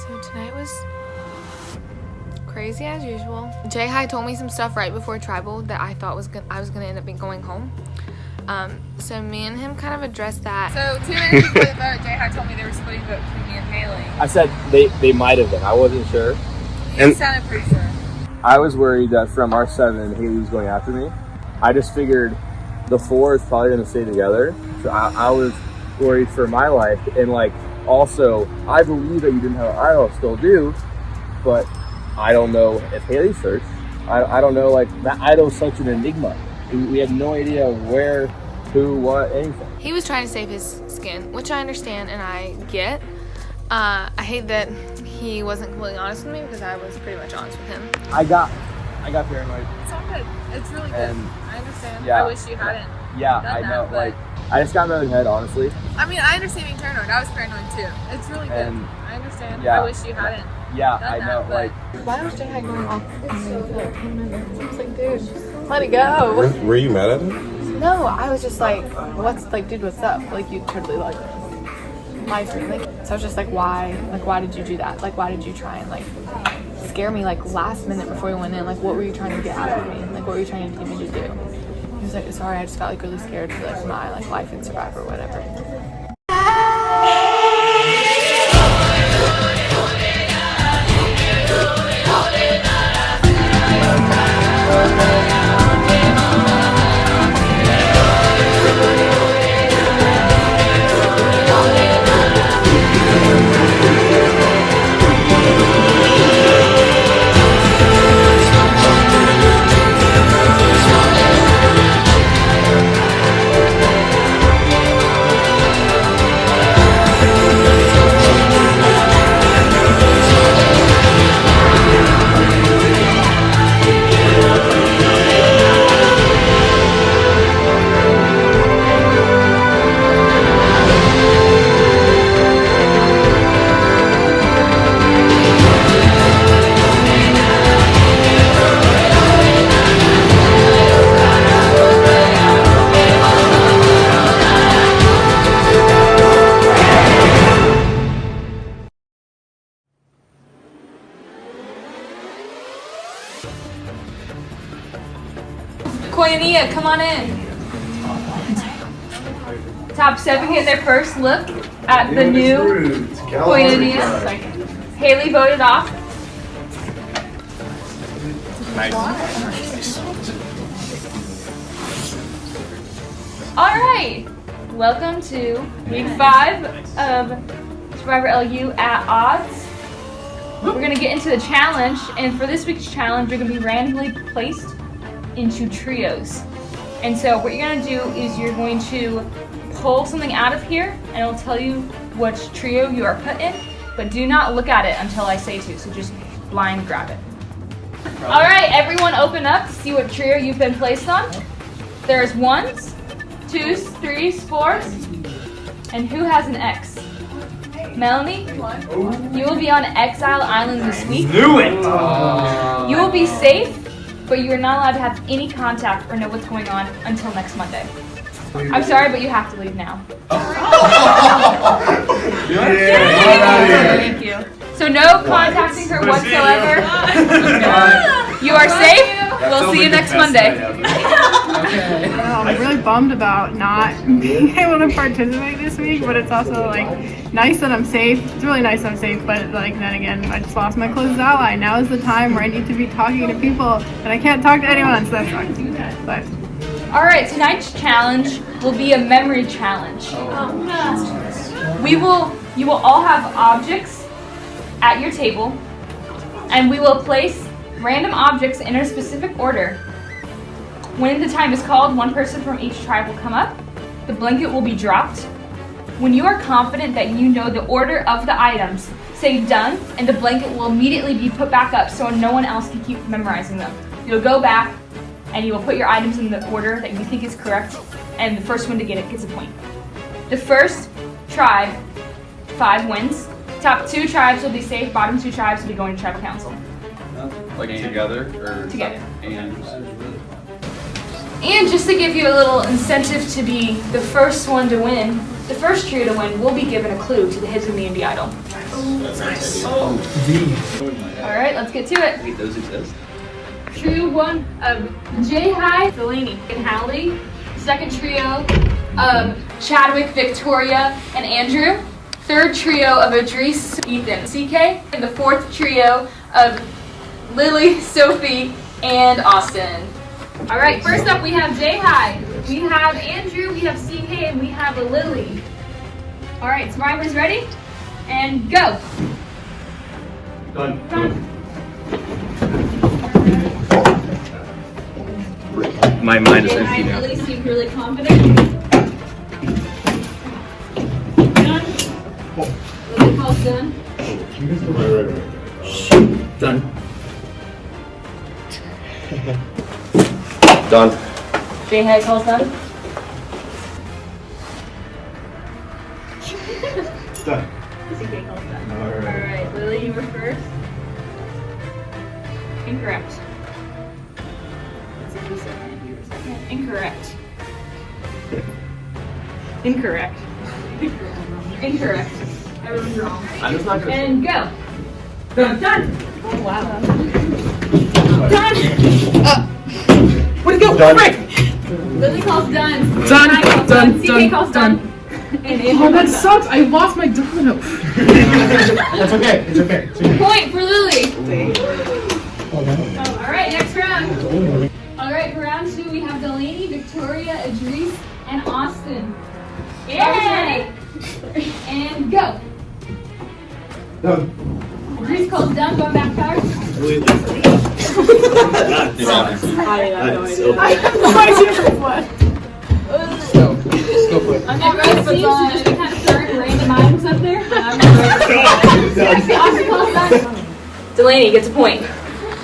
So tonight was crazy as usual. Jay High told me some stuff right before tribal that I thought I was gonna end up going home. So me and him kind of addressed that. So 2 minutes before the vote, Jay High told me they were splitting the vote between me and Haley. I said they might have been. I wasn't sure. You sounded pretty sure. I was worried that from our 7, Haley was going after me. I just figured the 4 is probably going to stay together. So I was worried for my life. And like, also, I believe that you didn't have an idol, still do, but I don't know if Haley searched. I don't know, like, that idol is such an enigma. We had no idea where, who, what, anything. He was trying to save his skin, which I understand and I get. I hate that he wasn't completely honest with me because I was pretty much honest with him. I got paranoid. It's all good. It's really good. And I understand. yeah, I wish you hadn't. Yeah, done I know. That, like, I just got in my own head, honestly. I mean, I understand being paranoid. I was paranoid too. It's really good. And I understand. yeah, I wish you hadn't. Yeah, done I know. That, like, why was Jay High going off for like 10 minutes? I was like, dude, let it go. Were you mad at him? No, I was just like, dude, what's up? Like, you totally like lied to me. Like, so I was just like, why? Like, why did you do that? Like, why did you try and like scare me like last minute before we went in? Like, what were you trying to get out of me? Like, what were you trying to get me to do? He was like, sorry, I just got like really scared for like my like life in Survivor or whatever. Koinonia, come on in. Top 7 get their first look at the new Koinonia. Haley voted off. Nice. Alright, welcome to week 5 of Survivor LU at odds. We're going to get into the challenge, and for this week's challenge, you're going to be randomly placed into trios. And so what you're going to do is you're going to pull something out of here and it'll tell you which trio you are put in, but do not look at it until I say to, so just blind grab it. Alright, everyone open up to see what trio you've been placed on. There's 1s, 2s, 3s, 4s, and who has an X? Melanie, you will be on Exile Island this week. Knew it! You will be safe, but you are not allowed to have any contact or know what's going on until next Monday. I'm sorry, but you have to leave now. Thank you. So no contacting her whatsoever. You are safe. We'll see you next Monday. I'm really bummed about not being able to participate this week, but it's also like nice that I'm safe. It's really nice that I'm safe, but like then again, I just lost my closest ally. Now is the time where I need to be talking to people, and I can't talk to anyone, so that sucks. But all right, tonight's challenge will be a memory challenge. You will all have objects at your table, and we will place random objects in a specific order. When the time is called, one person from each tribe will come up. The blanket will be dropped. When you are confident that you know the order of the items, say done, and the blanket will immediately be put back up so no one else can keep memorizing them. You'll go back and you will put your items in the order that you think is correct, and the first one to get it gets a point. The first tribe, 5 wins. Top 2 tribes will be safe, bottom 2 tribes will be going to tribal council. Like together or together? And just to give you a little incentive to be the first one to win, The first trio to win will be given a clue to the hidden immunity idol. Alright, let's get to it. Wait, those exist? Trio 1 of J High, Delaney, and Hallie. Second trio of Chadwick, Victoria, and Andrew. Third trio of Idris, Ethan, CK. And the fourth trio of Lily, Sophie, and Austin. Alright, first up we have J High. We have Andrew, we have CK, and we have Lily. Alright, survivors ready? And go! Done. My mind is J empty High now. and Lily seem really confident. Done. Lily calls done. Done. Done. J High calls done. Done. CK calls done. Alright, Lily, you were first. Incorrect. You were second. Incorrect. Incorrect. Incorrect. Everyone's wrong. I'm just not gonna. And go. Done. Oh wow. Done. Where'd it go? Done. Lily calls done. Done. High calls Done. CK calls done. And Oh, that sucks. I lost my domino. That's okay. It's okay. It's okay. point for Lily. All right, next round. All right, for round 2, we have Delaney, Victoria, Idris, and Austin. Yeah. And go. Done. Idris calls done. Going back card. I have no idea what. Go for it. I'm not ready, but just be kind of throwing random items up there. Austin calls done. Delaney gets a point.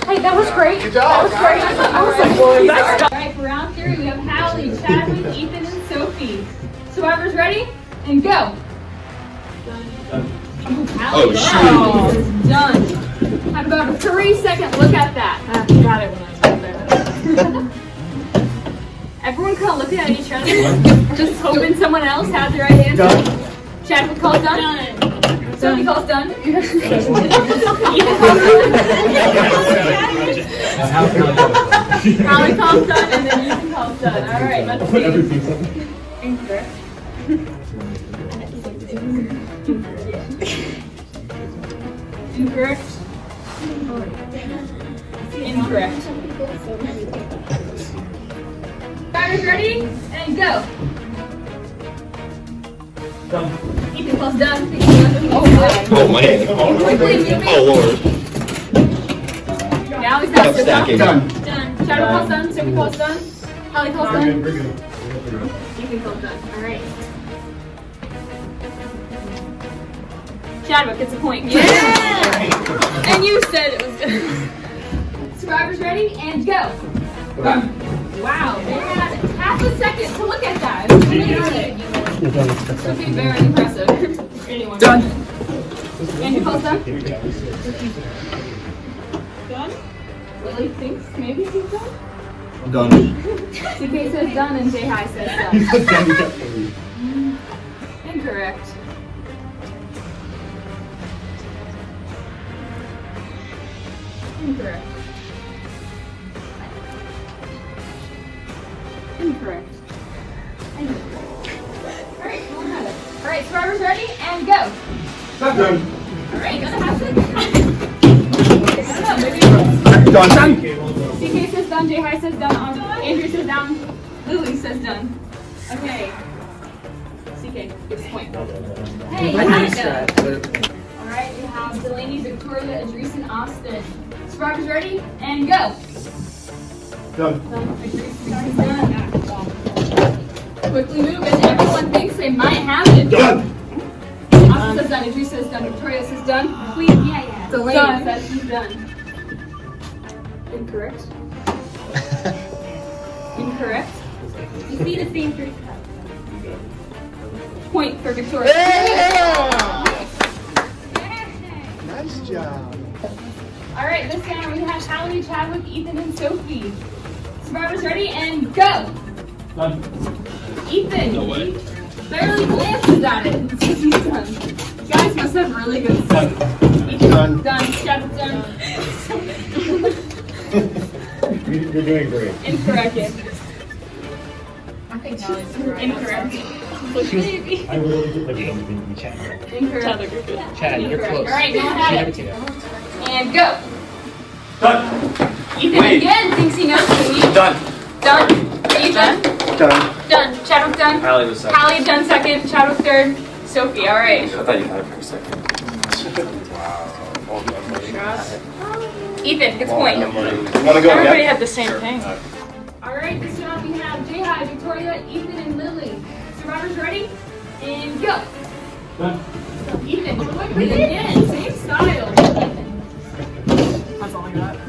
Hey, that was great. Good job. I was like, well, that's All right, for round 3, we have Hallie, Chadwick, Ethan, and Sophie. Survivors ready? And go. Hallie, shoot. Done. Have about a 3-second look at that. I got it when I was there. Everyone kind of looking at each other, just hoping someone else has the right answer. Chadwick calls done. Sophie calls done. Ethan calls done. Hallie calls done, and then Ethan calls done. All right, let's see. Incorrect. Incorrect. Incorrect. Fighters ready? And go. Done. Ethan calls done. Oh man. Oh lord. Now he's not Stop stacking. Done. done. Shadow calls done. Sophie calls done. Hallie calls done. We're good. Ethan calls done. All right. Chadwick gets a point. Yeah! And you said it was good. Survivors ready? And go. Done. Wow, they had half a second to look at that. It was amazing. Sophie, very impressive. Anyone. Done. Andrew calls done. Done? Lily thinks maybe he's done. Done. CK says done and J High says done. Incorrect. Incorrect. Incorrect. Alright, go ahead. Alright, survivors ready? And go! Done. Alright, gonna have to. I don't know, maybe. Done. CK says done, J High says done, Andrew says done, Lily says done. Okay. CK gets a point. Hey, you had it though. Alright, we have Delaney, Victoria, Idris, and Austin. Survivors ready? And go! Done. Quickly move as everyone thinks they might have it. Done. Austin says done, Idris says done, Victoria says done. Please, yeah. Delaney says he's done. Incorrect. Incorrect. You see the same three cups. Point for Victoria. Nice job. All right, this time we have Hallie, Chadwick, Ethan, and Sophie. Survivors ready? And go! Done. Ethan. No way. barely glances at it. She's done. You guys must have really good stuff. Done. Done. Shadow's done. You're doing great. Incorrect. I think Callie's right. Incorrect. I really did like in chat. Incorrect. Chad, you're close. All right, go ahead. And go. Done. Ethan again thinks he knows the lead. Done. Done. Are you done? Done. Done. Chadwick done. Allie was second. Hallie done second. Chadwick third. Sophie, all right. I thought you had it for a second. Ethan gets point. Want to go Everybody again? had the same thing. All right, this round we have Jay High, Victoria, Ethan, and Lily. Survivors ready? And go. Ethan, quickly again. Same style. That's all I got. All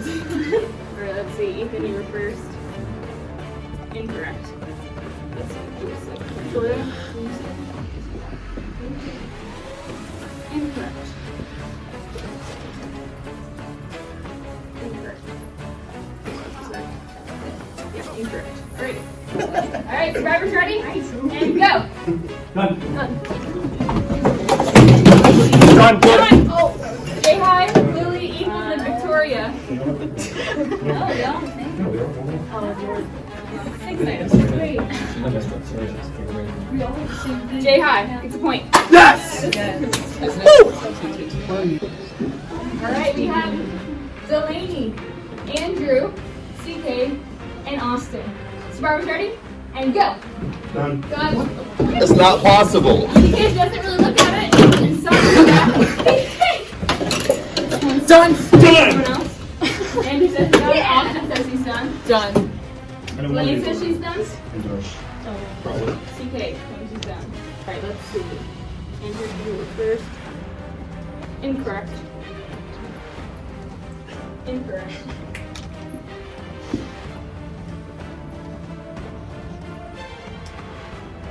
right, let's see. Ethan, you were first. Incorrect. Let's see. Give us a second. Victoria. Incorrect. Incorrect. Yeah, incorrect. Great. All right, survivors ready? And go. Done. Done. Oh, Jay High, Lily, Ethan, and Victoria. No, don't. Jay High, it's a point. Yes! All right, we have Delaney, Andrew, CK, and Austin. Survivors ready? And go. Done. Done. It's not possible. CK doesn't really look at it. And sorry Done. Someone else. Andrew says he's done. Austin says he's done. Done. Delaney says she's done. Probably. CK says she's done. All right, let's see. Andrew, you were first. Incorrect. Incorrect.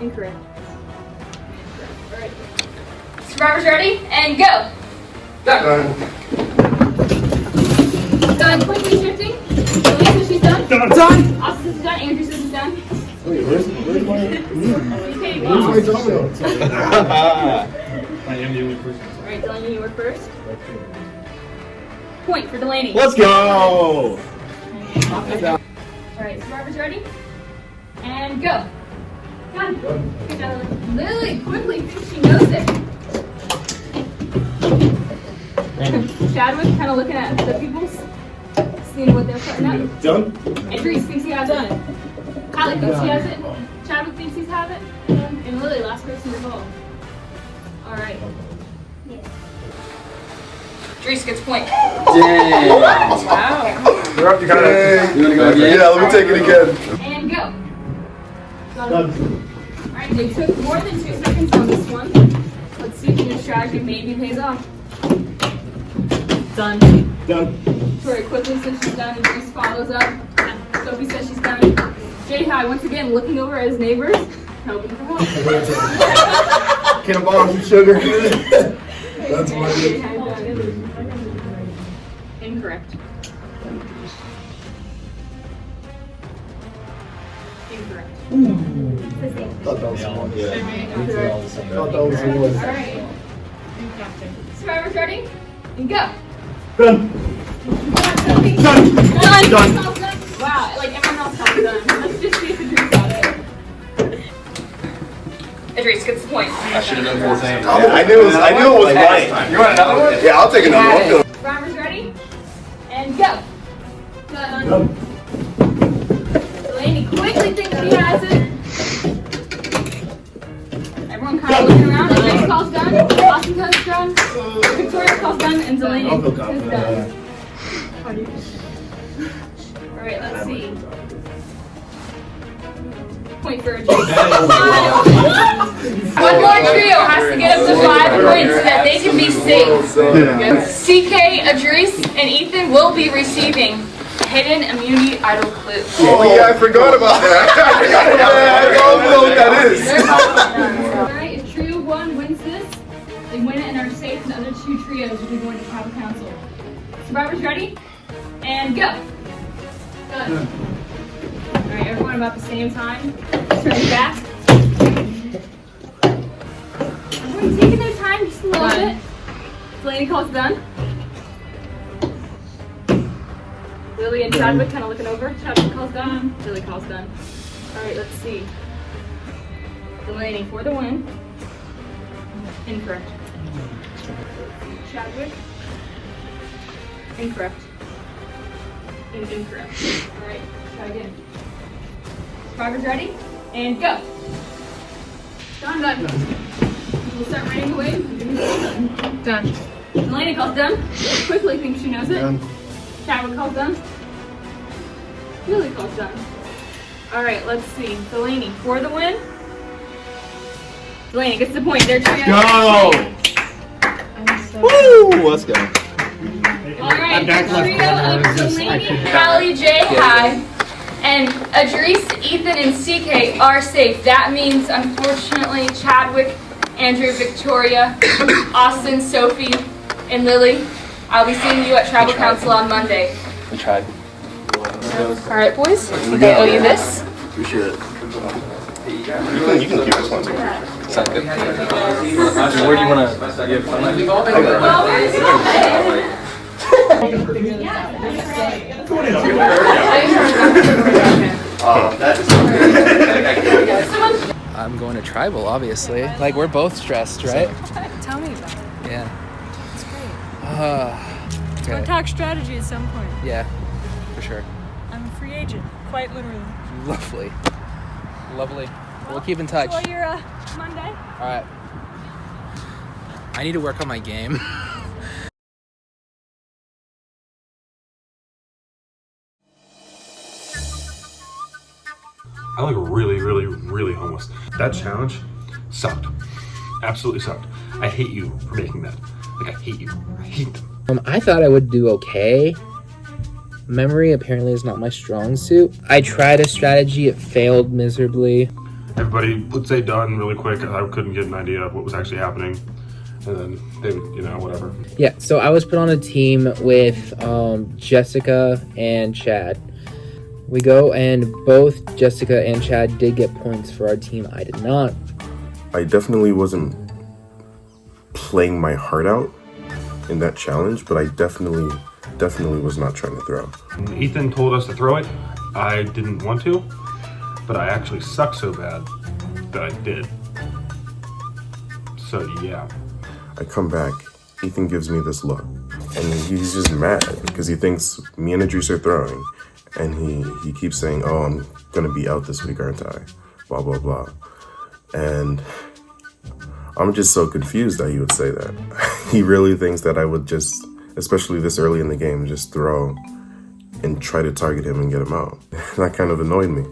Incorrect. All right. Survivors ready? And go. Done. Done. Quickly shifting. Delaney says she's done. Done. Austin says she's done. Andrew says he's done. Wait, where's my CK, where's my go. touchdown? I am the only person. All right, Delaney, you were first. Point for Delaney. Let's go! All right, survivors ready? And go. Done. Good job, Lily. Quickly, thinks she knows it. Chadwick kind of looking at the people, seeing what they're putting up. Done? Andrew thinks he has it. Hallie thinks he has it. Chadwick thinks he's have it. And Lily, last person to go. All right. Dries gets point. Dang. Wow. You're up, you got it. You wanna go again? Yeah, let me take it again. And go. Done. Alright, they took more than 2 seconds on this one. Let's see if your strategy maybe pays off. Done. Done. Tori quickly says she's done, and Dries follows up. Sophie says she's done. Jay High, once again, looking over at his neighbors, hoping for help. Can I borrow some sugar? That's my Jay High done. Incorrect. Incorrect. Thought that was the one. Yeah. Thought that was the one. Alright. Survivors ready? And go. Done. Done. Done. Wow, like everyone else has done. Let's just see if Idris got it. Idris gets the point. I should have done the same. I knew it was right. You want another one? Yeah, I'll take another one. Survivors ready? And go. Done. Done. Delaney quickly thinks he has it. Everyone kind of looking around. Idris calls done. Austin calls done. Victoria calls done. And Delaney I'll feel is confident. done. Alright, let's see. Point for Idris. One more trio has to get up to 5 points so that they can be safe. CK, Idris, and Ethan will be receiving hidden immunity idol clue. Oh yeah, I forgot about that. I don't know what that is. Alright, if trio 1 wins this, they win it and are safe, and the other 2 trios will be going to Tribal Council. Survivors ready? And go! Done. Alright, everyone about the same time. Starting back. Everyone taking their time just a little bit. Delaney calls done. Lily and Chadwick kind of looking over. Chadwick calls done. Lily calls done. All right, let's see. Delaney for the win. Incorrect. Chadwick. Incorrect. Incorrect. All right, try again. Drivers ready? And go. Done. We'll start running away. Done. Delaney calls done. Quickly thinks she knows it. Done. Chadwick calls done. Lily calls done. All right, let's see. Delaney for the win. Delaney gets the point. They're trying Go! Woo! Let's go. All right, back left trio corner. of Delaney, Callie, J, Hi, and Adrice, Ethan, and CK are safe. That means, unfortunately, Chadwick, Andrew, Victoria, Austin, Sophie, and Lily. I'll be seeing you at Tribal Council on Monday. We tried. All right, boys. I think I owe you this. Appreciate it. You can keep this one too. Sounds good. Where do you want to give I'm going to tribal, obviously. Like, we're both stressed, right? Tell me about it. Yeah. It's great. Okay. Let's talk strategy at some point. Yeah, for sure. I'm a free agent, quite literally. Lovely. Lovely. We'll keep in touch. Enjoy your Monday. All right. I need to work on my game. I look really homeless. That challenge sucked. Absolutely sucked. I hate you for making that. Like, I hate you. I hate them. I thought I would do okay. Memory apparently is not my strong suit. I tried a strategy, it failed miserably. Everybody would say done really quick. I couldn't get an idea of what was actually happening. And then they would, whatever. Yeah, so I was put on a team with Jessica and Chad. We go, and both Jessica and Chad did get points for our team. I did not. I definitely wasn't playing my heart out in that challenge, but I definitely was not trying to throw. When Ethan told us to throw it, I didn't want to, but I actually suck so bad that I did. So yeah. I come back, Ethan gives me this look, and he's just mad because he thinks me and Idris are throwing, and he keeps saying, oh, I'm gonna be out this week, aren't I? Blah, blah, blah. And I'm just so confused that he would say that. He really thinks that I would just, especially this early in the game, just throw and try to target him and get him out. That kind of annoyed me.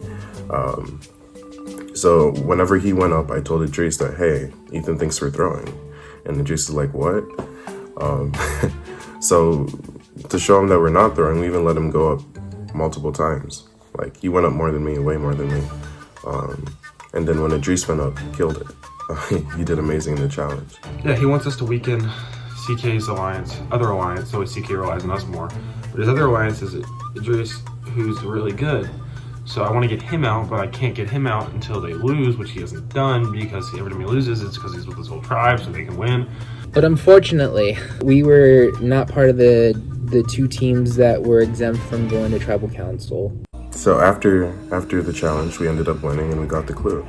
So whenever he went up, I told Idris that, hey, Ethan thinks we're throwing. And Idris is like, what? So to show him that we're not throwing, we even let him go up multiple times. Like, he went up more than me, way more than me. And then when Idris went up, he killed it. He did amazing in the challenge. Yeah, he wants us to weaken CK's other alliance, so CK relies on us more. But his other alliance is Idris, who's really good. So I want to get him out, but I can't get him out until they lose, which he hasn't done, because every time he loses, it's because he's with his whole tribe, so they can win. But unfortunately, we were not part of the two teams that were exempt from going to tribal council. So after the challenge, we ended up winning and we got the clue.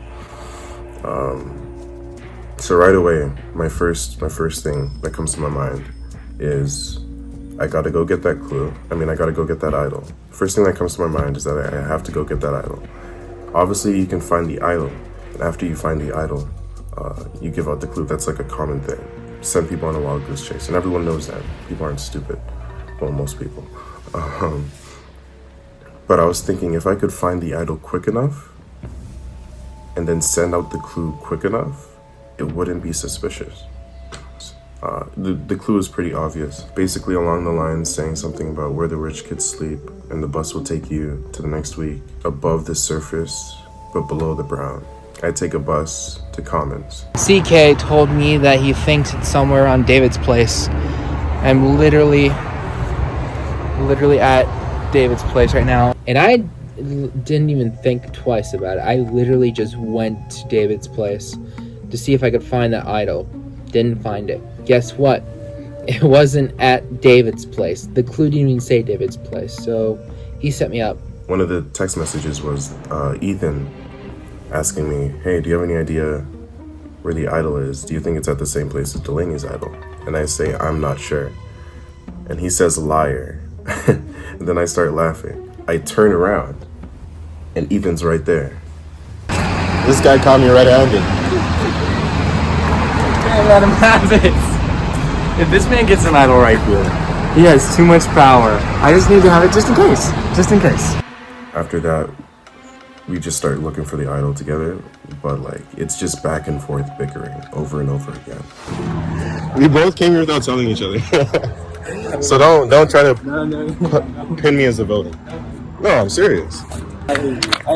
So right away, my first thing that comes to my mind is I gotta go get that clue. I gotta go get that idol. First thing that comes to my mind is that I have to go get that idol. Obviously, you can find the idol, and after you find the idol, you give out the clue. That's like a common thing. Send people on a wild goose chase, and everyone knows that. People aren't stupid. Well, most people. But I was thinking, if I could find the idol quick enough, and then send out the clue quick enough, it wouldn't be suspicious. The clue is pretty obvious. Basically along the lines saying something about where the rich kids sleep, and the bus will take you to the next week, above the surface, but below the brown. I take a bus to Commons. CK told me that he thinks it's somewhere on David's place. I'm literally at David's place right now. And I didn't even think twice about it. I literally just went to David's place to see if I could find that idol. Didn't find it. Guess what? It wasn't at David's place. The clue didn't even say David's place, so he set me up. One of the text messages was Ethan asking me, hey, do you have any idea where the idol is? Do you think it's at the same place as Delaney's idol? And I say, I'm not sure. And he says, liar. And then I start laughing. I turn around, and Ethan's right there. This guy caught me red-handed. Can't let him have it. If this man gets an idol right here, he has too much power. I just need to have it just in case. Just in case. After that, we just start looking for the idol together, but like, it's just back and forth bickering over and over again. We both came here without telling each other. So don't try to pin me as a voter. No, I'm serious. I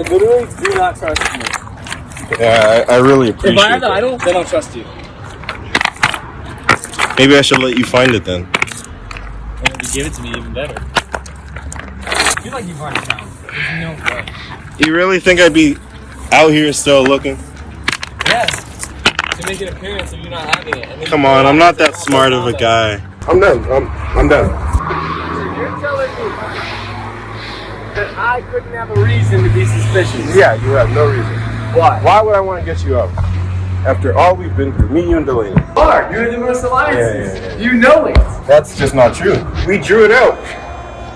literally do not trust you. Yeah, I really appreciate it. If I have the idol, then I'll trust you. Maybe I should let you find it then. And if you give it to me, even better. I feel like you've already found it. There's no way. You really think I'd be out here still looking? Yes. To make an appearance of you not having it. And then Come on, I'm not that smart of a guy. I'm done. I'm done. You're telling me that I couldn't have a reason to be suspicious. Yeah, you have no reason. Why? Why would I want to get you out? After all we've been through, me, you, and Delaney. Mark, you're the most alliances. Yeah. You know it. That's just not true. We drew it out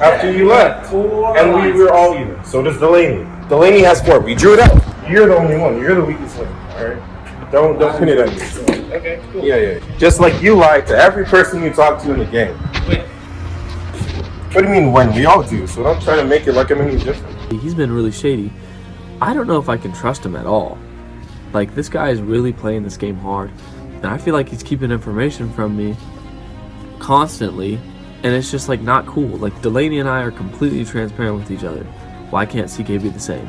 after you left. And we were all even. So does Delaney. Delaney has 4. We drew it out. You're the only one. You're the weakest link. Alright? Don't pin it on me. Okay, cool. Yeah. Just like you lied to every person you talked to in the game. Wait. What do you mean when? We all do. So don't try to make it like I'm any different. He's been really shady. I don't know if I can trust him at all. Like, this guy is really playing this game hard, and I feel like he's keeping information from me constantly, and it's just like not cool. Like, Delaney and I are completely transparent with each other. Why can't CK be the same?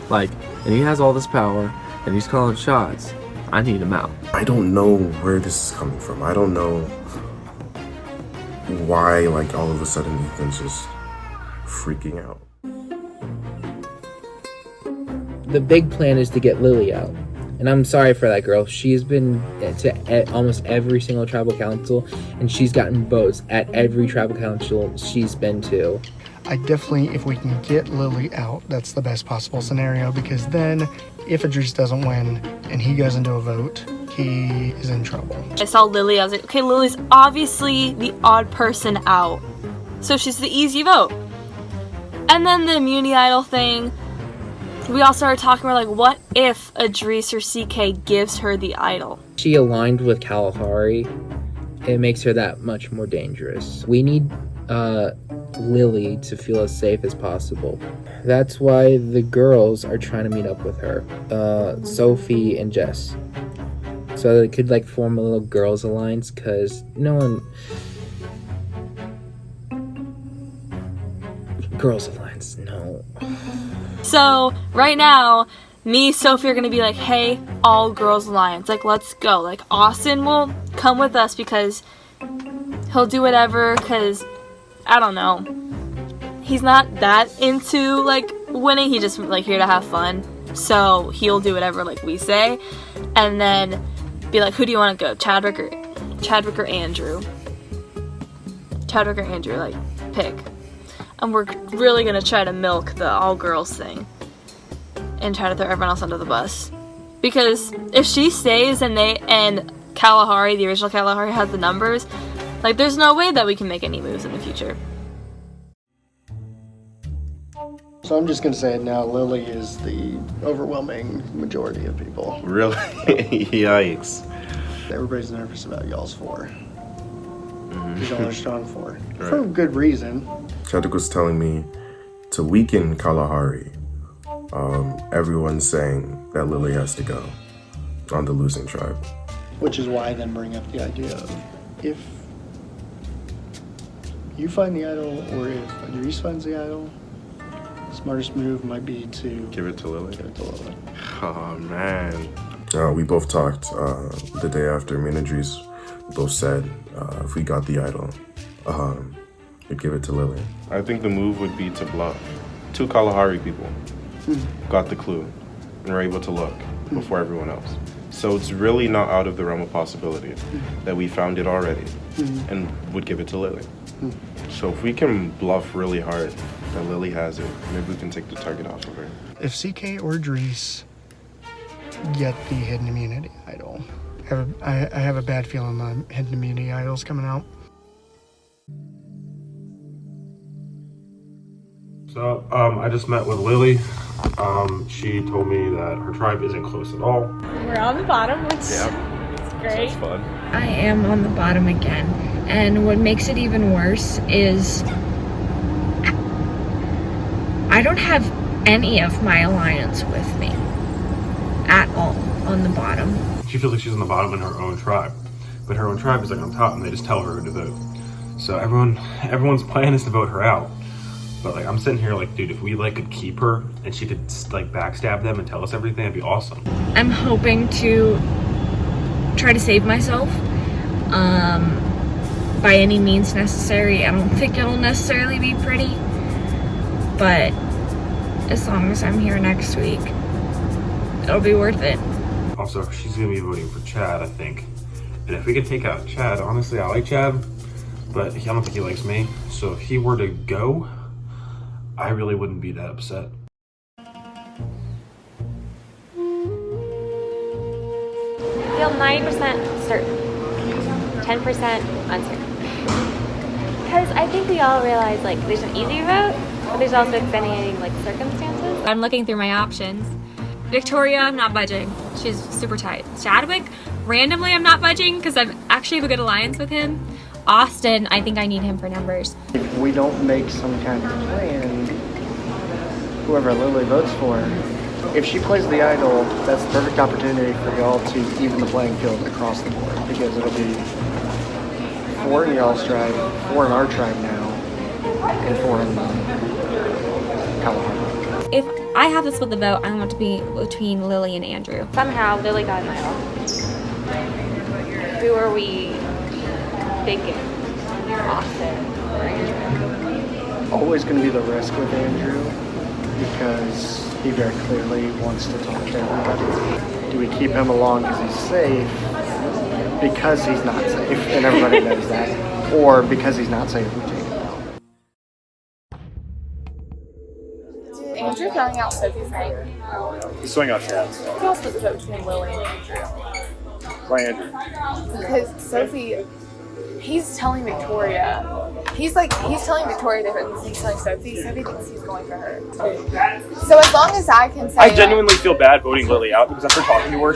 Like, and he has all this power, and he's calling shots. I need him out. I don't know where this is coming from. I don't know why, like, all of a sudden Ethan's just freaking out. The big plan is to get Lily out. And I'm sorry for that girl. She's been to almost every single tribal council, and she's gotten votes at every tribal council she's been to. I definitely, if we can get Lily out, that's the best possible scenario, because then if Idris doesn't win and he goes into a vote, he is in trouble. I saw Lily, I was like, okay, Lily's obviously the odd person out, so she's the easy vote. And then the immunity idol thing, we all started talking, we're like, what if Idris or CK gives her the idol? She aligned with Kalahari. It makes her that much more dangerous. We need Lily to feel as safe as possible. That's why the girls are trying to meet up with her. Sophie and Jess. So they could like form a little girls alliance, because no one... Girls alliance, no. So, right now, me, Sophie are gonna be like, hey, all girls alliance, like, let's go. Like, Austin will come with us because he'll do whatever, because, I don't know, he's not that into, like, winning, he's just, like, here to have fun, so he'll do whatever, like, we say, and then be like, who do you want to go, Chadwick or Andrew? Chadwick or Andrew, like, pick. And we're really gonna try to milk the all-girls thing and try to throw everyone else under the bus. Because if she stays and Kalahari, the original Kalahari, has the numbers, like, there's no way that we can make any moves in the future. So I'm just going to say it now, Lily is the overwhelming majority of people. Really? Yikes. Everybody's nervous about y'all's 4. Y'all are strong 4. Right. For good reason. Chadwick was telling me to weaken Kalahari. Everyone's saying that Lily has to go on the losing tribe. Which is why I then bring up the idea of, if you find the idol or if Idris finds the idol, the smartest move might be to give it to Lily. Oh man. We both talked the day after. Me and Idris both said if we got the idol, we'd give it to Lily. I think the move would be to bluff. 2 Kalahari people got the clue and were able to look before everyone else. So it's really not out of the realm of possibility that we found it already and would give it to Lily. So if we can bluff really hard that Lily has it, maybe we can take the target off of her. If CK or Idris get the hidden immunity idol, I have a bad feeling the hidden immunity idol's coming out. So, I just met with Lily. She told me that her tribe isn't close at all. We're on the bottom, which is great. It's fun. I am on the bottom again. And what makes it even worse is I don't have any of my alliance with me at all on the bottom. She feels like she's on the bottom in her own tribe, but her own tribe is like on top, and they just tell her who to vote. So everyone's plan is to vote her out. But like I'm sitting here like, dude, if we like could keep her and she could like backstab them and tell us everything, it'd be awesome. I'm hoping to try to save myself by any means necessary. I don't think it'll necessarily be pretty, but as long as I'm here next week, it'll be worth it. Also, she's gonna be voting for Chad, I think. And if we could take out Chad, honestly, I like Chad, but I don't think he likes me. So if he were to go, I really wouldn't be that upset. Feel 9% certain, 10% uncertain. Because I think we all realize like there's an easy vote, but there's also extenuating like circumstances. I'm looking through my options. Victoria, I'm not budging. She's super tight. Chadwick, randomly I'm not budging because I actually have a good alliance with him. Austin, I think I need him for numbers. If we don't make some kind of plan, whoever Lily votes for, if she plays the idol, that's the perfect opportunity for y'all to even the playing field across the board, because it'll be 4 in y'all's tribe, 4 in our tribe now, and 4 in Kalahari. If I have to split the vote, I want it to be between Lily and Andrew. Somehow Lily got an idol. Who are we thinking? Austin or Andrew? Always going to be the risk with Andrew, because he very clearly wants to talk to everybody. Do we keep him along because he's safe? Because he's not safe, and everybody knows that. Or because he's not safe, we take him out. Andrew throwing out Sophie's name. He's throwing out Chad's. Who else was the vote between Lily and Andrew? Why Andrew? Because Sophie, he's telling Victoria. He's telling Victoria that he's telling Sophie. Sophie thinks he's going for her. So as long as I can say, I genuinely feel bad voting Lily out because after talking to her,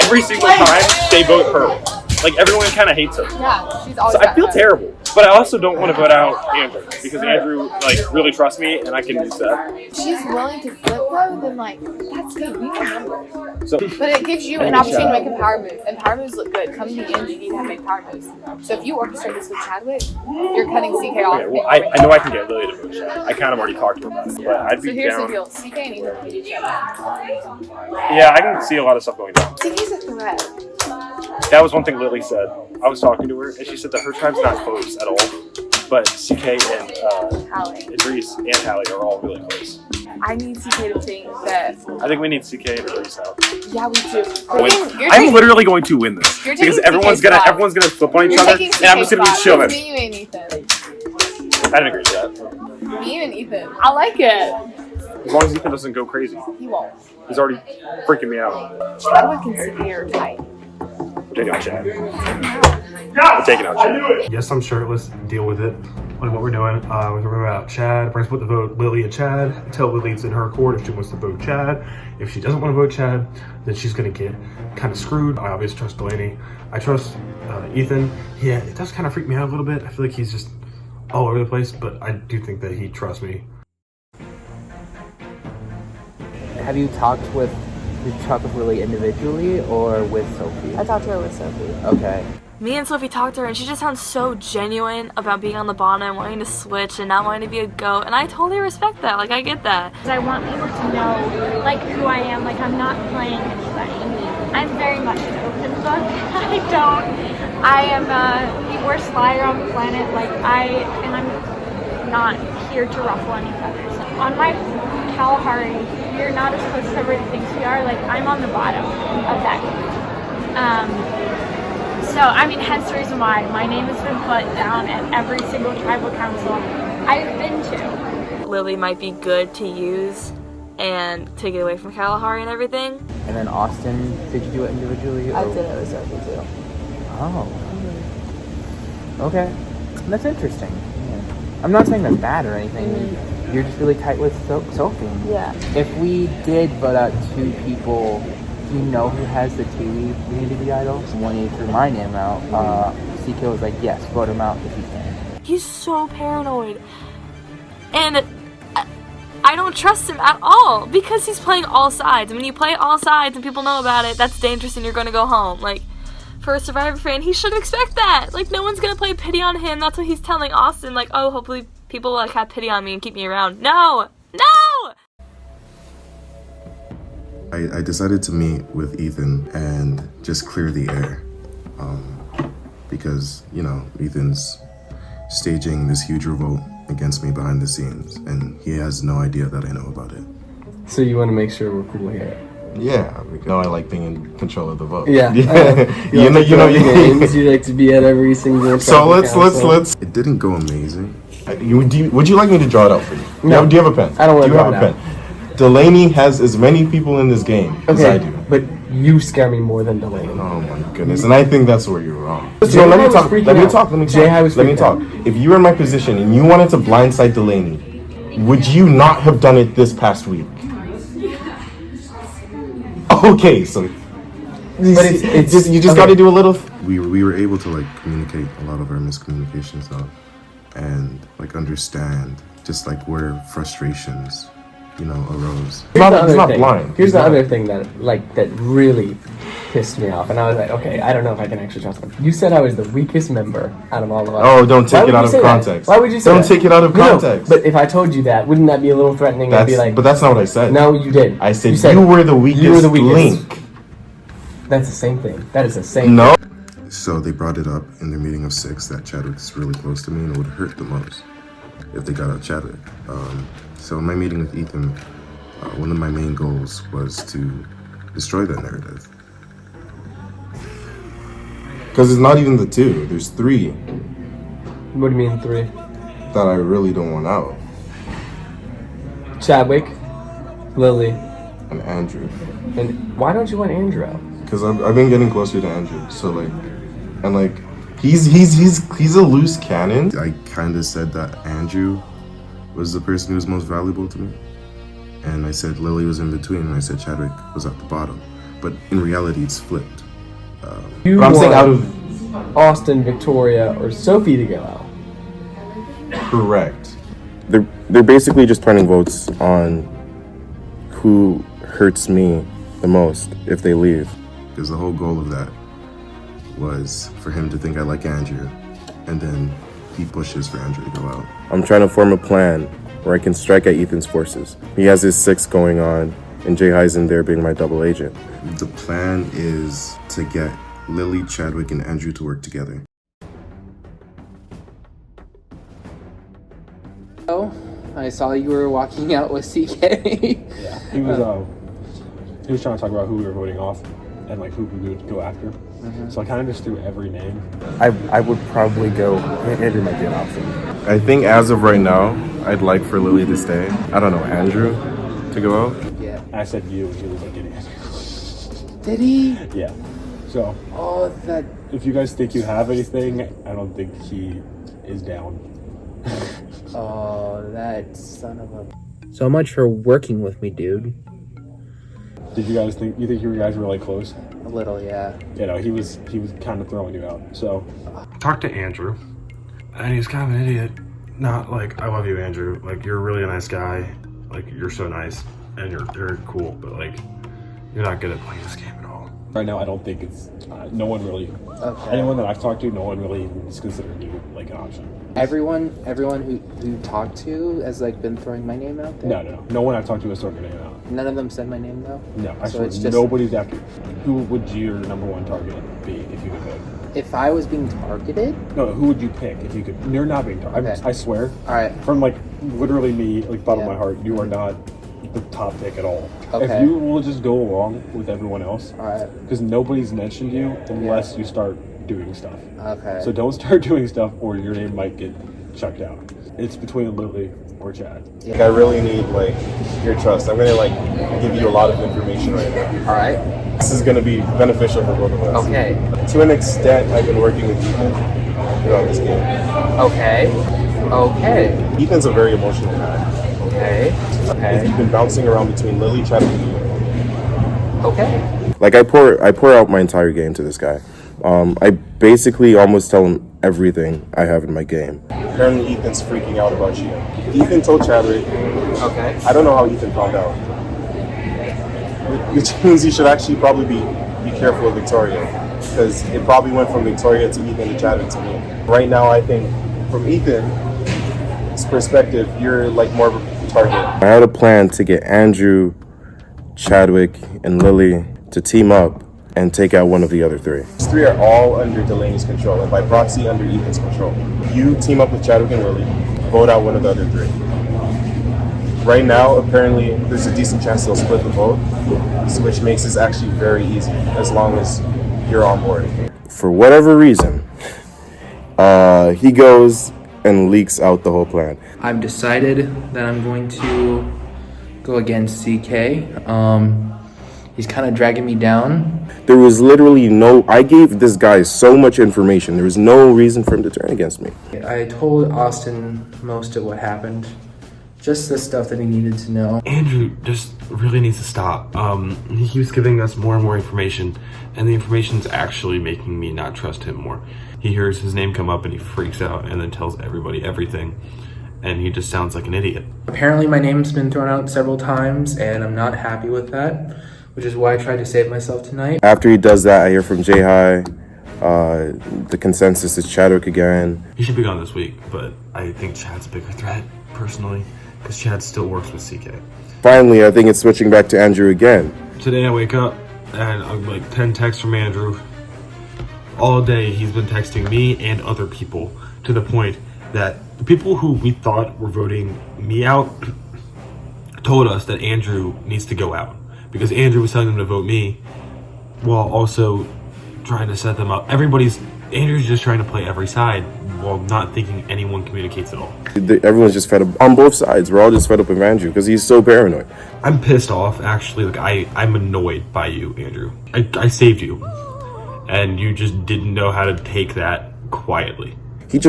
every single time they vote her. Like everyone kind of hates her. Yeah, she's always. So I feel terrible, but I also don't want to vote out Andrew because Andrew like really trusts me and I can use that. She's willing to flip though, then like that's good. We remember. So, but it gives you an opportunity to make a power move, and power moves look good. Come to the end, you need to make power moves. So if you orchestrate this with Chadwick, you're cutting CK off. Okay, well, I know I can get Lily to vote Chad. I kind of already talked to her about it, but I'd be So here's down. the deal: CK and Ethan hate each other. Yeah, I can see a lot of stuff going down. CK's a threat. That was one thing Lily said. I was talking to her, and she said that her tribe's not close at all, but CK and Idris and Hallie are all really close. I need CK to think that. I think we need CK and Idris out. Yeah, we do. I'm literally going to win this You're because taking everyone's CK's gonna flip on each You're other, taking and I'm just gonna be CK's spot. chilling. It's me, you, and Ethan. I didn't agree with that. Me and Ethan. I like it. As long as Ethan doesn't go crazy. He won't. He's already freaking me out. Chadwick and CK are tight. We're taking out Chad. We're taking out Chad. Yes, I'm shirtless. Deal with it. What we're doing, we're going to vote out Chad. We're going to split the vote Lily and Chad. Tell Lily it's in her court if she wants to vote Chad. If she doesn't want to vote Chad, then she's going to get kind of screwed. I obviously trust Delaney. I trust Ethan. Yeah, it does kind of freak me out a little bit. I feel like he's just all over the place, but I do think that he trusts me. Have you talked with Lily individually or with Sophie? I talked to her with Sophie. Okay. Me and Sophie talked to her and she just sounds so genuine about being on the bottom, wanting to switch and not wanting to be a goat, and I totally respect that. Like, I get that. I want people to know, like, who I am. Like, I'm not playing anybody. I'm very much an open book. I am the worst liar on the planet. Like, I'm not here to ruffle any feathers. On my Kalahari, we are not as close as everybody thinks we are. Like, I'm on the bottom of that. So, I mean, hence the reason why my name has been put down at every single tribal council I've been to. Lily might be good to use and to get away from Kalahari and everything. And then Austin, did you do it individually? I did it with Sophie too. Oh. Okay. That's interesting. Yeah. I'm not saying that's bad or anything. You're just really tight with Sophie. Yeah. If we did vote out 2 people, do you know who has the 2 Unity idols? When he threw my name out, CK was like, yes, vote him out if you can. He's so paranoid. And I don't trust him at all because he's playing all sides. When you play all sides and people know about it, that's dangerous and you're going to go home. Like, for a Survivor fan, he should expect that. Like, no one's going to play pity on him. That's what he's telling Austin. Like, oh, hopefully people will, like, have pity on me and keep me around. No! No! I decided to meet with Ethan and just clear the air. Because, you know, Ethan's staging this huge revolt against me behind the scenes, and he has no idea that I know about it. So you want to make sure we're cool here? Yeah, because I like being in control of the vote. Yeah. You know, games. You like to be at every single. So let's. It didn't go amazing. Would you like me to draw it out for you? No. Do you have a pen? I don't want to draw draw it out. Do you have a pen? Delaney has as many people in this game as I do. But you scare me more than Delaney. Oh my goodness, and I think that's where you're wrong. Jay Let me was talk. freaking Let me out. talk. Let me Jay talk. was Let me freaking talk. out. If you were in my position and you wanted to blindside Delaney, would you not have done it this past week? Okay, so. But it's just you just got to do a little. We were able to like communicate a lot of our miscommunications out, and like understand just like where frustrations, you know, arose. He's not blind. Here's the other thing that really pissed me off, and I was like, okay, I don't know if I can actually trust him. You said I was the weakest member out of all of us. Oh, don't take it out of context. Why would you say that? Don't take it out of No, context. but if I told you that, wouldn't that be a little threatening? I'd be like, but that's not what I said. No, you did. I said you were the weakest link. That's the same thing. That is the same No. thing. So they brought it up in their meeting of 6 that Chadwick's really close to me and it would hurt the most if they got out Chadwick. So in my meeting with Ethan, one of my main goals was to destroy that narrative. Because it's not even the 2, there's 3. What do you mean 3? That I really don't want out. Chadwick, Lily, and Andrew. And why don't you want Andrew out? Because I've been getting closer to Andrew, so like, and like, he's a loose cannon. I kind of said that Andrew was the person who was most valuable to me, and I said Lily was in between, and I said Chadwick was at the bottom. But in reality, it's flipped. You but I'm saying out want of Austin, Victoria, or Sophie to go out. Correct. They're basically just turning votes on who hurts me the most if they leave. Because the whole goal of that was for him to think I like Andrew, and then he pushes for Andrew to go out. I'm trying to form a plan where I can strike at Ethan's forces. He has his 6 going on, and Jay Heisen there being my double agent. The plan is to get Lily, Chadwick, and Andrew to work together. Oh, I saw you were walking out with CK. Yeah, he was trying to talk about who we were voting off and like who we would go after. So I kind of just threw every name. I would probably go. Andrew might be an option. I think as of right now, I'd like for Lily to stay. I don't know, Andrew to go out. Yeah. I said you, and he was like, Andrew. Did he? Yeah. So. Oh, that. If you guys think you have anything, I don't think he is down. Oh, that son of a. So much for working with me, dude. Did you guys think you guys were like close? A little, yeah. You know, he was kind of throwing you out. So, talked to Andrew, and he's kind of an idiot. Not like, I love you, Andrew. Like, you're a really nice guy. Like, you're so nice, and you're cool. But like, you're not good at playing this game at all. Right now, I don't think it's. No one really. Okay. Anyone that I've talked to, no one really is considering you like an option. Everyone who talked to has like been throwing my name out there. No one I've talked to has thrown your name out. None of them said my name though. No, I so swear, it's just nobody's after you. Who would your number one target be if you could pick? If I was being targeted? No, who would you pick if you could? You're not being targeted. Okay. I swear. All right. From like literally me, like bottom of my heart, you are not the top pick at all. Okay. If you will just go along with everyone else, All right. because nobody's mentioned you unless you start doing stuff. Okay. So don't start doing stuff or your name might get chucked out. It's between Lily or Chad. Like, I really need like your trust. I'm gonna like give you a lot of information right now. All right. This is gonna be beneficial for both of us. Okay. To an extent, I've been working with Ethan throughout this game. Okay. Okay. Ethan's a very emotional guy. Okay. Okay. He's been bouncing around between Lily, Chad, and you. Okay. Like I pour out my entire game to this guy. I basically almost tell him everything I have in my game. Apparently Ethan's freaking out about you. Ethan told Chadwick. Okay. I don't know how Ethan found out. Which means you should actually probably be careful of Victoria. Because it probably went from Victoria to Ethan to Chadwick to me. Right now I think from Ethan's perspective, you're like more of a target. I had a plan to get Andrew, Chadwick, and Lily to team up and take out one of the other three. These three are all under Delaney's control, and by proxy under Ethan's control. You team up with Chadwick and Lily, vote out one of the other three. Right now, apparently, there's a decent chance they'll split the vote, which makes this actually very easy, as long as you're on board. For whatever reason, he goes and leaks out the whole plan. I've decided that I'm going to go against CK. He's kind of dragging me down. There was literally I gave this guy so much information. There was no reason for him to turn against me. I told Austin most of what happened. Just the stuff that he needed to know. Andrew just really needs to stop. He keeps giving us more and more information, and the information's actually making me not trust him more. He hears his name come up and he freaks out and then tells everybody everything, and he just sounds like an idiot. Apparently my name's been thrown out several times, and I'm not happy with that, which is why I tried to save myself tonight. After he does that, I hear from J-High. The consensus is Chadwick again. He should be gone this week, but I think Chad's a bigger threat, personally, because Chad still works with CK. Finally, I think it's switching back to Andrew again. Today I wake up and I'm like 10 texts from Andrew. All day he's been texting me and other people to the point that the people who we thought were voting me out told us that Andrew needs to go out because Andrew was telling them to vote me while also trying to set them up. Andrew's just trying to play every side while not thinking anyone communicates at all. Everyone's just fed up on both sides. We're all just fed up with Andrew because he's so paranoid. I'm pissed off, actually. Like I'm annoyed by you, Andrew. I saved you, and you just didn't know how to take that quietly. He's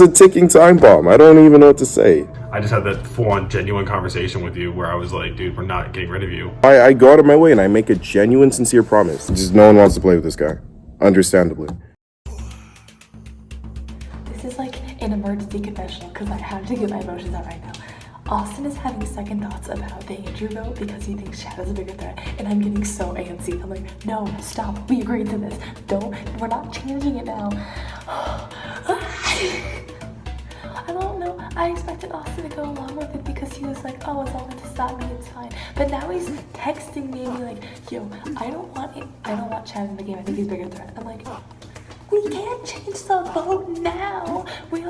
a ticking time bomb. I don't even know what to say. I just had that full-on genuine conversation with you where I was like, dude, we're not getting rid of you. I go out of my way and I make a genuine, sincere promise. Just no one wants to play with this guy. Understandably. This is like an emergency confessional because I have to get my emotions out right now. Austin is having second thoughts about the Andrew vote because he thinks Chad is a bigger threat, and I'm getting so antsy. I'm like, no, stop. We agreed to this. We're not changing it now. I don't know. I expected Austin to go along with it because he was like, oh, as long as it's not me, it's fine. But now he's texting me and being like, yo, I don't want Chad in the game. I think he's a bigger threat. I'm like, we can't change the vote now. We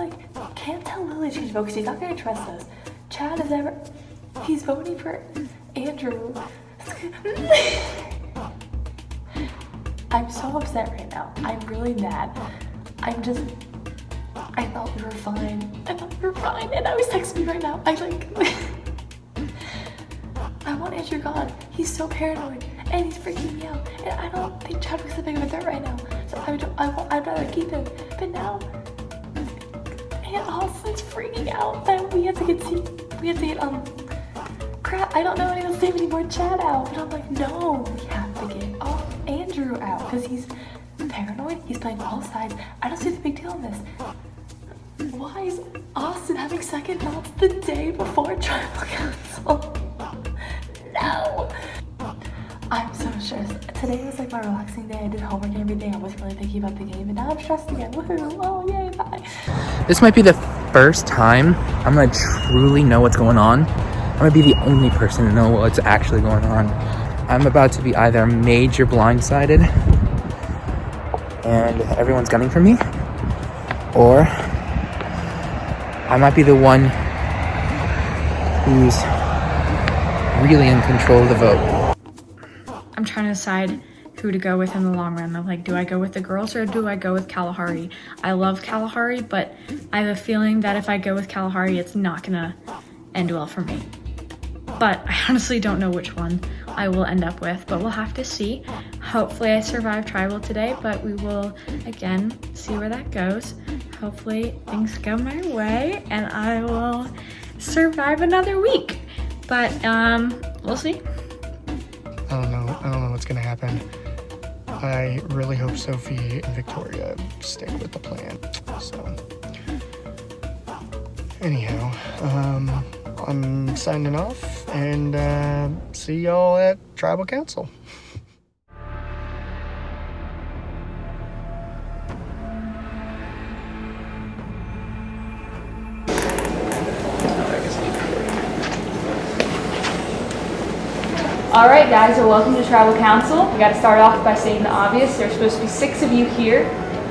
can't tell Lily to change the vote because he's not gonna trust us. Chad he's voting for Andrew. I'm so upset right now. I'm really mad. I thought we were fine. And now he's texting me right now. I want Andrew gone. He's so paranoid and he's freaking me out. And I don't think Chadwick's a big of a threat right now. So I'd rather keep him. But now, and Austin's freaking out that we have to get crap. I don't know any of the name anymore. Chad out. But I'm like, no, we have to get Andrew out because he's paranoid. He's playing all sides. I don't see the big deal in this. Why is Austin having second thoughts the day before tribal council? No! I'm so stressed. Today was like my relaxing day. I did homework and everything. I wasn't really thinking about the game, and now I'm stressed again. Woohoo! Oh, yay, bye. This might be the first time I'm gonna truly know what's going on. I'm gonna be the only person to know what's actually going on. I'm about to be either major blindsided and everyone's gunning for me, or I might be the one who's really in control of the vote. I'm trying to decide who to go with in the long run. I'm like, do I go with the girls or do I go with Kalahari? I love Kalahari, but I have a feeling that if I go with Kalahari, it's not gonna end well for me. But I honestly don't know which one I will end up with, but we'll have to see. Hopefully I survive tribal today, but we will, again, see where that goes. Hopefully things go my way and I will survive another week. But we'll see. I don't know what's gonna happen. I really hope Sophie and Victoria stick with the plan. So, anyhow, I'm signing off and see y'all at Tribal Council. Alright guys, so welcome to Tribal Council. We got to start off by saying the obvious. There's supposed to be 6 of you here.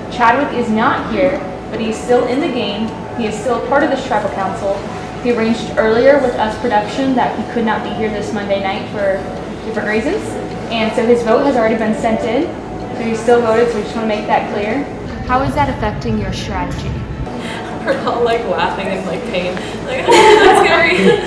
Chadwick is not here, but he's still in the game. He is still a part of this Tribal Council. He arranged earlier with us production that he could not be here this Monday night for different reasons. And so his vote has already been sent in. So he still voted, so we just want to make that clear. How is that affecting your strategy? We're all like laughing in like pain. Like, that's scary.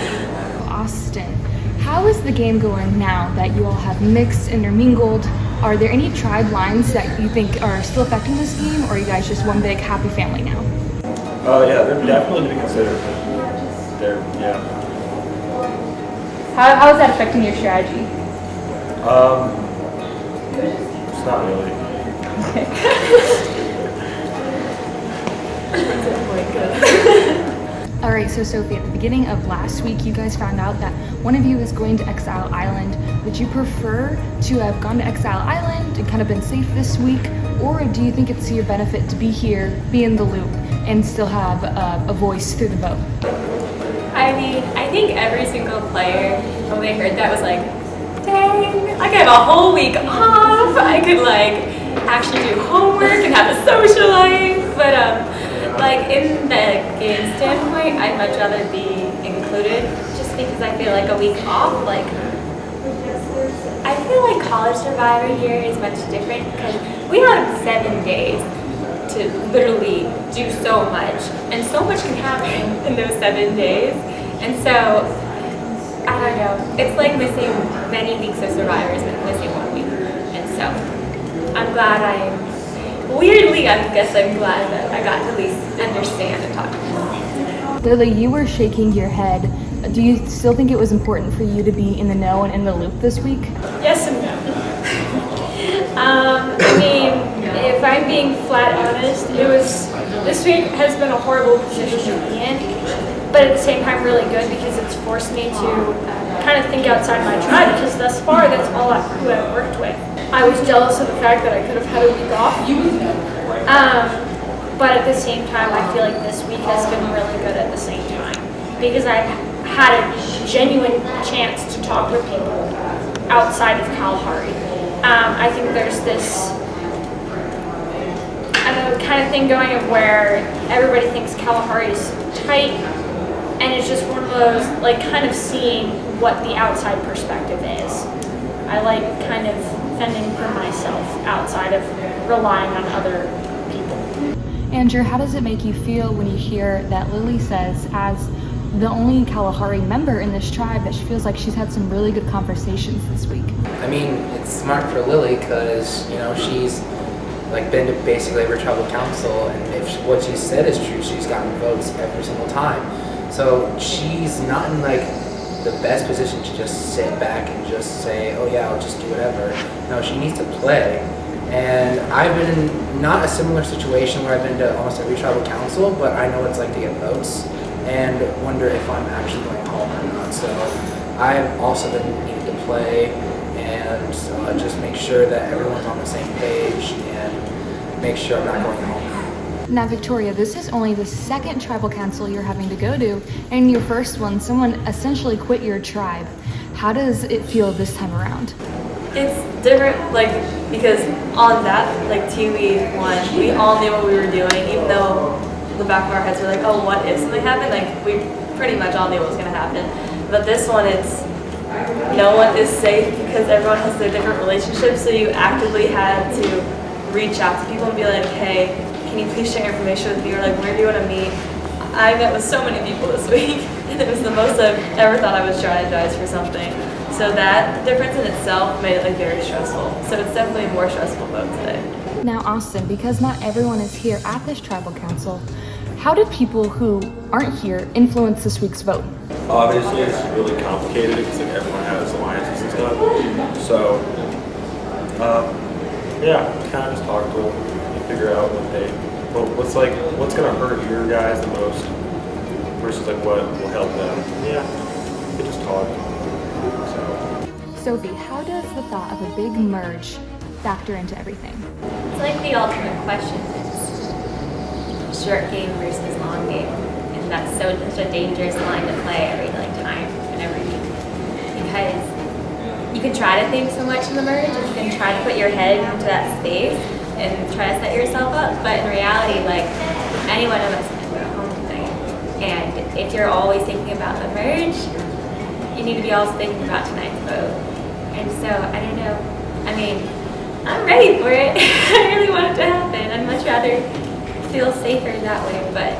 Austin, how is the game going now that you all have mixed, intermingled? Are there any tribe lines that you think are still affecting this game, or are you guys just one big happy family now? Yeah, they're definitely to be considered. Yeah. How is that affecting your strategy? It's not really. All right, so Sophie, at the beginning of last week, you guys found out that one of you is going to Exile Island. Would you prefer to have gone to Exile Island and kind of been safe this week, or do you think it's to your benefit to be here, be in the loop, and still have a voice through the vote? I mean, I think every single player, when they heard that, was like, dang, I could have a whole week off. I could like actually do homework and have a social life. But like in the game standpoint, I'd much rather be included just because I feel like a week off, like, I feel like College Survivor here is much different because we have 7 days to literally do so much, and so much can happen in those 7 days. And so, I don't know, it's like missing many weeks of Survivors, but missing 1 week. And so, I'm glad I guess I'm glad that I got to at least understand and talk to people. Lily, you were shaking your head. Do you still think it was important for you to be in the know and in the loop this week? Yes and no. I mean, if I'm being flat honest, this week has been a horrible position to be in, but at the same time really good because it's forced me to kind of think outside my tribe, because thus far that's all who I've worked with. I was jealous of the fact that I could have had a week off. But at the same time, I feel like this week has been really good at the same time because I've had a genuine chance to talk with people outside of Kalahari. I think there's this, I don't know, kind of thing going of where everybody thinks Kalahari is tight, and it's just one of those, like, kind of seeing what the outside perspective is. I like kind of fending for myself outside of relying on other people. Andrew, how does it make you feel when you hear that Lily says, as the only Kalahari member in this tribe, that she feels like she's had some really good conversations this week? I mean, it's smart for Lily because, you know, she's like been to basically every tribal council, and if what she said is true, she's gotten votes every single time. So she's not in like the best position to just sit back and just say, oh yeah, I'll just do whatever. No, she needs to play. And I've been in not a similar situation where I've been to almost every tribal council, but I know what it's like to get votes and wonder if I'm actually going home or not. So I've also been needing to play and just make sure that everyone's on the same page and make sure I'm not going home. Now, Victoria, this is only the second tribal council you're having to go to, and your first one, someone essentially quit your tribe. How does it feel this time around? It's different, like, because on that, like, TV one, we all knew what we were doing, even though the back of our heads were like, oh, what if something happened? Like, we pretty much all knew what was going to happen. But this one, it's no one is safe because everyone has their different relationships, so you actively had to reach out to people and be like, hey, can you please share information with me, or like, where do you want to meet? I met with so many people this week, and it was the most I've ever thought I was strategized for something. So that difference in itself made it like very stressful. So it's definitely a more stressful vote today. Now, Austin, because not everyone is here at this tribal council, how did people who aren't here influence this week's vote? Obviously, it's really complicated because like everyone has alliances and stuff. So, yeah, kind of just talk to them and figure out what's gonna hurt your guys the most versus like what will help them. Yeah, we just talk. Sophie, how does the thought of a big merge factor into everything? It's like the ultimate question. Short game versus long game. And that's such a dangerous line to play every time and every week. Because you can try to think so much in the merge, and you can try to put your head into that space and try to set yourself up, but in reality, like, any one of us can go home tonight. And if you're always thinking about the merge, you need to be also thinking about tonight's vote. And so, I don't know, I mean, I'm ready for it. I really want it to happen. I'd much rather feel safer that way, but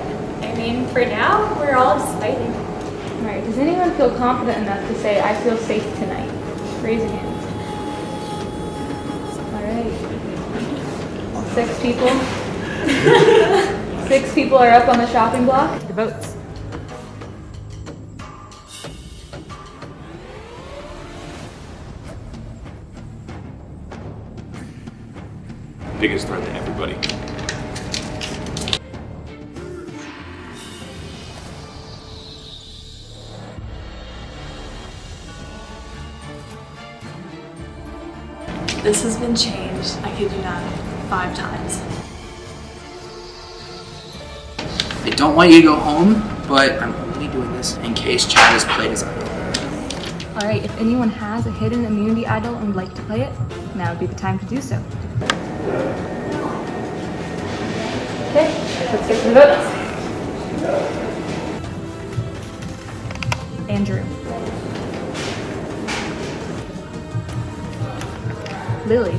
I mean, for now, we're all just fighting. All right, does anyone feel confident enough to say, I feel safe tonight? Raise your hands. All right. 6 people. 6 people are up on the shopping block. The votes. Biggest threat to everybody. This has been changed, I kid you not, 5 times. I don't want you to go home, but I'm only doing this in case Chad has played his idol. All right, if anyone has a hidden immunity idol and would like to play it, now would be the time to do so. Okay, let's get some votes. Andrew. Lily.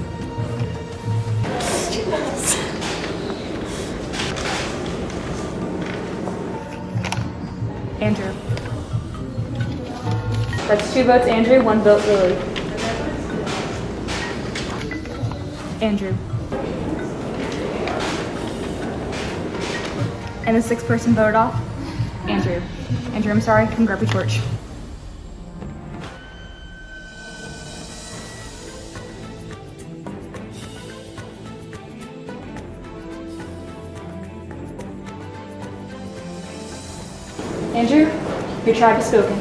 Andrew. That's 2 votes Andrew, 1 vote Lily. Andrew. And the 6th person voted off? Andrew. Andrew, I'm sorry. Come grab your torch. Andrew, your tribe has spoken.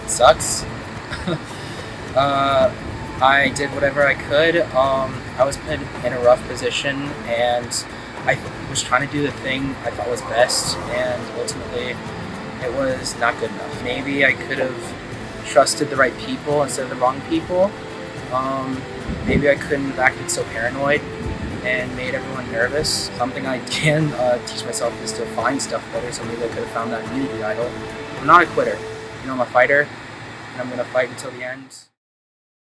Sucks. I did whatever I could. I was put in a rough position, and I was trying to do the thing I thought was best, and ultimately it was not good enough. Maybe I could have trusted the right people instead of the wrong people. Maybe I couldn't have acted so paranoid and made everyone nervous. Something I can teach myself is to find stuff better, so maybe I could have found that immunity idol. I'm not a quitter. I'm a fighter, and I'm going to fight until the end.